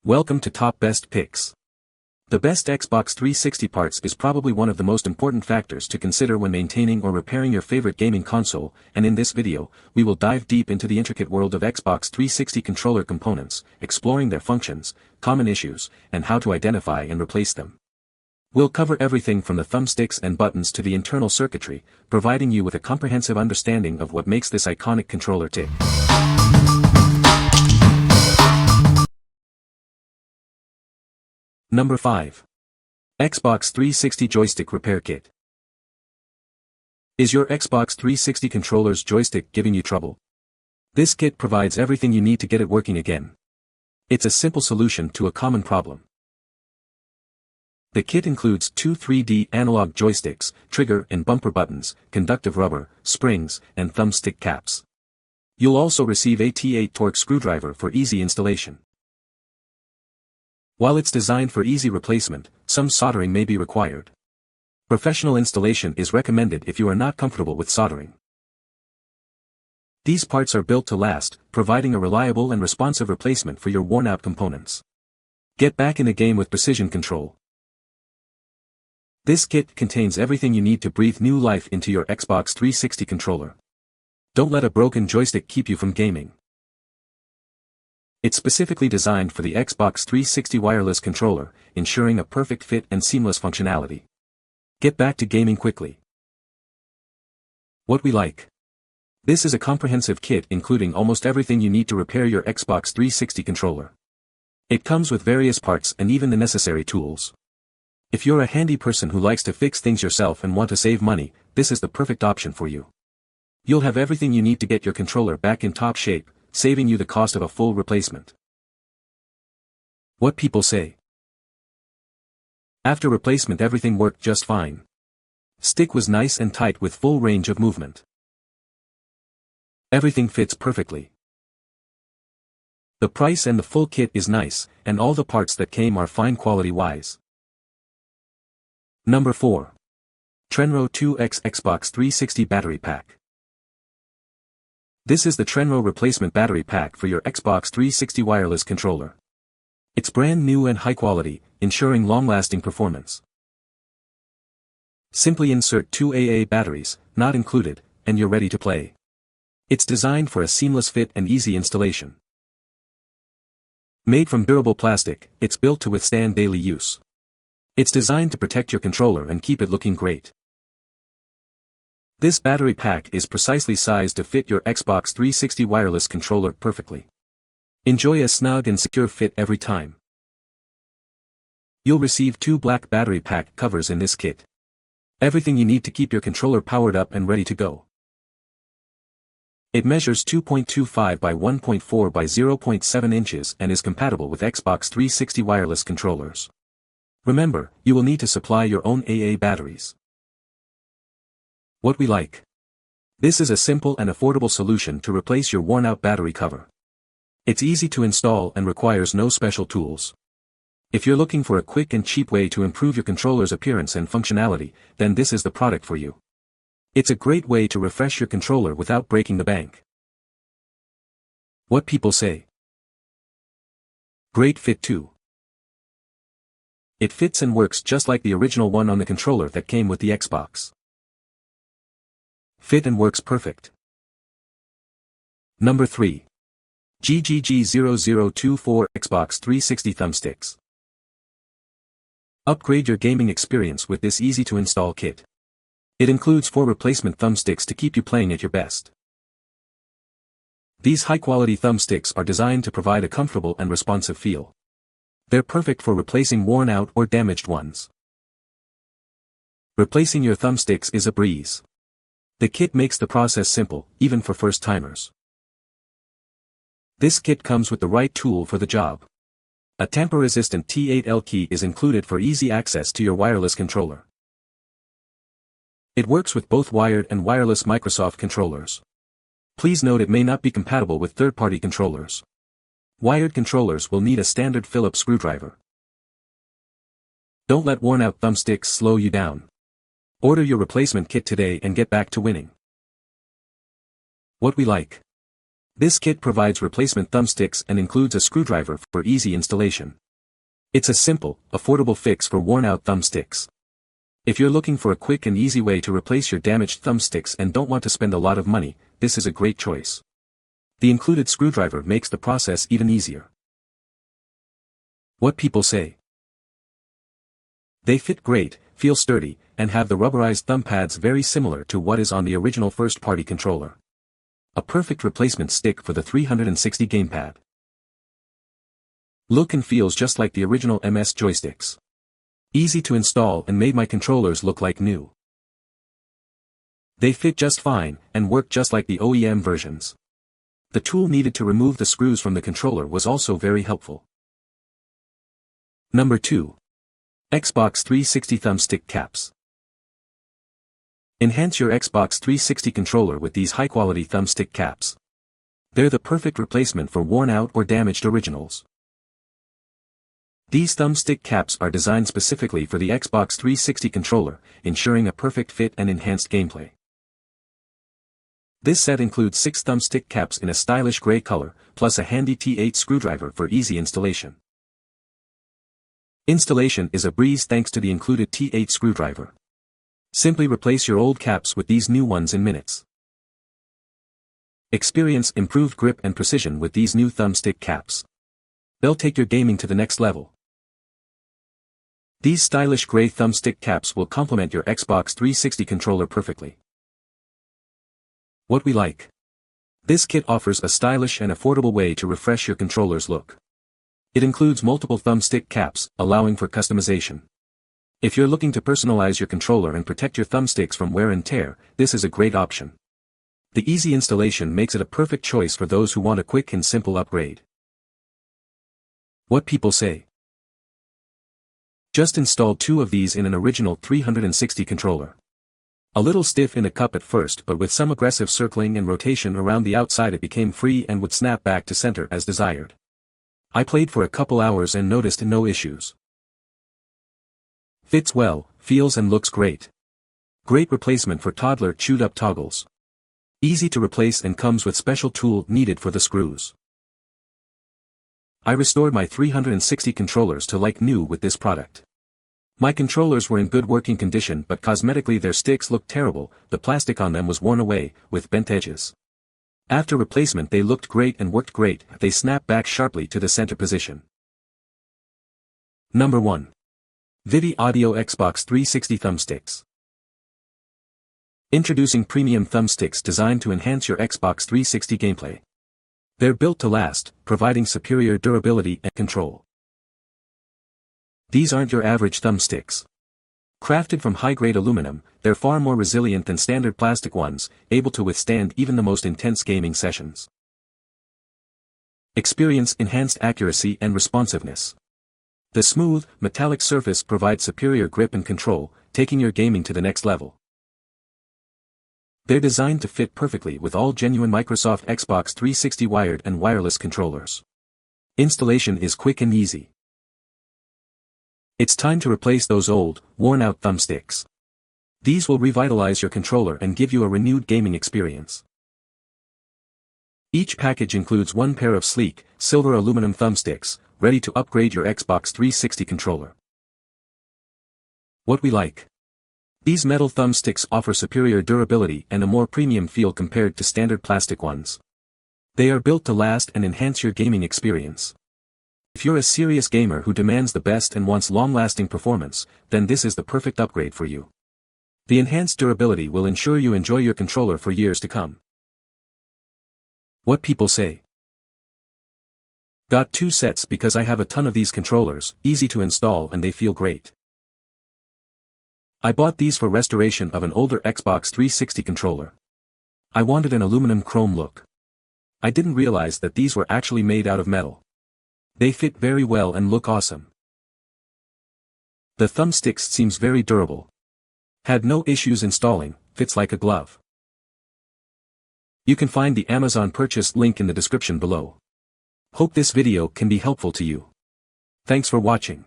Welcome to Top Best Picks. The best Xbox 360 parts is probably one of the most important factors to consider when maintaining or repairing your favorite gaming console, and in this video, we will dive deep into the intricate world of Xbox 360 controller components, exploring their functions, common issues, and how to identify and replace them. We'll cover everything from the thumbsticks and buttons to the internal circuitry, providing you with a comprehensive understanding of what makes this iconic controller tick. Number 5. Xbox 360 Joystick Repair Kit. Is your Xbox 360 controller's joystick giving you trouble? This kit provides everything you need to get it working again. It's a simple solution to a common problem. The kit includes two 3D analog joysticks, trigger and bumper buttons, conductive rubber, springs, and thumbstick caps. You'll also receive a T8 torque screwdriver for easy installation. While it's designed for easy replacement, some soldering may be required. Professional installation is recommended if you are not comfortable with soldering. These parts are built to last, providing a reliable and responsive replacement for your worn-out components. Get back in the game with precision control. This kit contains everything you need to breathe new life into your Xbox 360 controller. Don't let a broken joystick keep you from gaming. It's specifically designed for the Xbox 360 wireless controller, ensuring a perfect fit and seamless functionality. Get back to gaming quickly. What we like. This is a comprehensive kit including almost everything you need to repair your Xbox 360 controller. It comes with various parts and even the necessary tools. If you're a handy person who likes to fix things yourself and want to save money, this is the perfect option for you. You'll have everything you need to get your controller back in top shape, saving you the cost of a full replacement. What people say. After replacement everything worked just fine. Stick was nice and tight with full range of movement. Everything fits perfectly. The price and the full kit is nice, and all the parts that came are fine quality-wise. Number 4. Trenro 2X Xbox 360 Battery Pack. This is the Trenro replacement battery pack for your Xbox 360 wireless controller. It's brand new and high quality, ensuring long-lasting performance. Simply insert two AA batteries, not included, and you're ready to play. It's designed for a seamless fit and easy installation. Made from durable plastic, it's built to withstand daily use. It's designed to protect your controller and keep it looking great. This battery pack is precisely sized to fit your Xbox 360 wireless controller perfectly. Enjoy a snug and secure fit every time. You'll receive two black battery pack covers in this kit. Everything you need to keep your controller powered up and ready to go. It measures 2.25 by 1.4 by 0.7 inches and is compatible with Xbox 360 wireless controllers. Remember, you will need to supply your own AA batteries. What we like. This is a simple and affordable solution to replace your worn-out battery cover. It's easy to install and requires no special tools. If you're looking for a quick and cheap way to improve your controller's appearance and functionality, then this is the product for you. It's a great way to refresh your controller without breaking the bank. What people say. Great fit too. It fits and works just like the original one on the controller that came with the Xbox. Fit and works perfect. Number 3. GGG0024 Xbox 360 Thumbsticks. Upgrade your gaming experience with this easy-to-install kit. It includes 4 replacement thumbsticks to keep you playing at your best. These high-quality thumbsticks are designed to provide a comfortable and responsive feel. They're perfect for replacing worn-out or damaged ones. Replacing your thumbsticks is a breeze. The kit makes the process simple, even for first-timers. This kit comes with the right tool for the job. A tamper-resistant T8L key is included for easy access to your wireless controller. It works with both wired and wireless Microsoft controllers. Please note it may not be compatible with third-party controllers. Wired controllers will need a standard Phillips screwdriver. Don't let worn-out thumbsticks slow you down. Order your replacement kit today and get back to winning. What we like. This kit provides replacement thumbsticks and includes a screwdriver for easy installation. It's a simple, affordable fix for worn-out thumbsticks. If you're looking for a quick and easy way to replace your damaged thumbsticks and don't want to spend a lot of money, this is a great choice. The included screwdriver makes the process even easier. What people say. They fit great, feel sturdy, and have the rubberized thumb pads very similar to what is on the original first-party controller. A perfect replacement stick for the 360 gamepad. Look and feels just like the original MS joysticks. Easy to install and made my controllers look like new. They fit just fine, and work just like the OEM versions. The tool needed to remove the screws from the controller was also very helpful. Number 2. Xbox 360 Thumbstick Caps. Enhance your Xbox 360 controller with these high-quality thumbstick caps. They're the perfect replacement for worn-out or damaged originals. These thumbstick caps are designed specifically for the Xbox 360 controller, ensuring a perfect fit and enhanced gameplay. This set includes 6 thumbstick caps in a stylish gray color, plus a handy T8 screwdriver for easy installation. Installation is a breeze thanks to the included T8 screwdriver. Simply replace your old caps with these new ones in minutes. Experience improved grip and precision with these new thumbstick caps. They'll take your gaming to the next level. These stylish gray thumbstick caps will complement your Xbox 360 controller perfectly. What we like. This kit offers a stylish and affordable way to refresh your controller's look. It includes multiple thumbstick caps, allowing for customization. If you're looking to personalize your controller and protect your thumbsticks from wear and tear, this is a great option. The easy installation makes it a perfect choice for those who want a quick and simple upgrade. What people say. Just installed 2 of these in an original 360 controller. A little stiff in a cup at first, but with some aggressive circling and rotation around the outside it became free and would snap back to center as desired. I played for a couple hours and noticed no issues. Fits well, feels and looks great. Great replacement for toddler chewed-up toggles. Easy to replace and comes with special tool needed for the screws. I restored my 360 controllers to like new with this product. My controllers were in good working condition, but cosmetically their sticks looked terrible, the plastic on them was worn away, with bent edges. After replacement they looked great and worked great, they snapped back sharply to the center position. Number 1. Vivi Audio Xbox 360 Thumbsticks. Introducing premium thumbsticks designed to enhance your Xbox 360 gameplay. They're built to last, providing superior durability and control. These aren't your average thumbsticks. Crafted from high-grade aluminum, they're far more resilient than standard plastic ones, able to withstand even the most intense gaming sessions. Experience enhanced accuracy and responsiveness. The smooth, metallic surface provides superior grip and control, taking your gaming to the next level. They're designed to fit perfectly with all genuine Microsoft Xbox 360 wired and wireless controllers. Installation is quick and easy. It's time to replace those old, worn-out thumbsticks. These will revitalize your controller and give you a renewed gaming experience. Each package includes 1 pair of sleek, silver aluminum thumbsticks, ready to upgrade your Xbox 360 controller. What we like. These metal thumbsticks offer superior durability and a more premium feel compared to standard plastic ones. They are built to last and enhance your gaming experience. If you're a serious gamer who demands the best and wants long-lasting performance, then this is the perfect upgrade for you. The enhanced durability will ensure you enjoy your controller for years to come. What people say. Got 2 sets because I have a ton of these controllers, easy to install and they feel great. I bought these for restoration of an older Xbox 360 controller. I wanted an aluminum chrome look. I didn't realize that these were actually made out of metal. They fit very well and look awesome. The thumbsticks seems very durable. Had no issues installing, fits like a glove. You can find the Amazon purchase link in the description below. Hope this video can be helpful to you. Thanks for watching.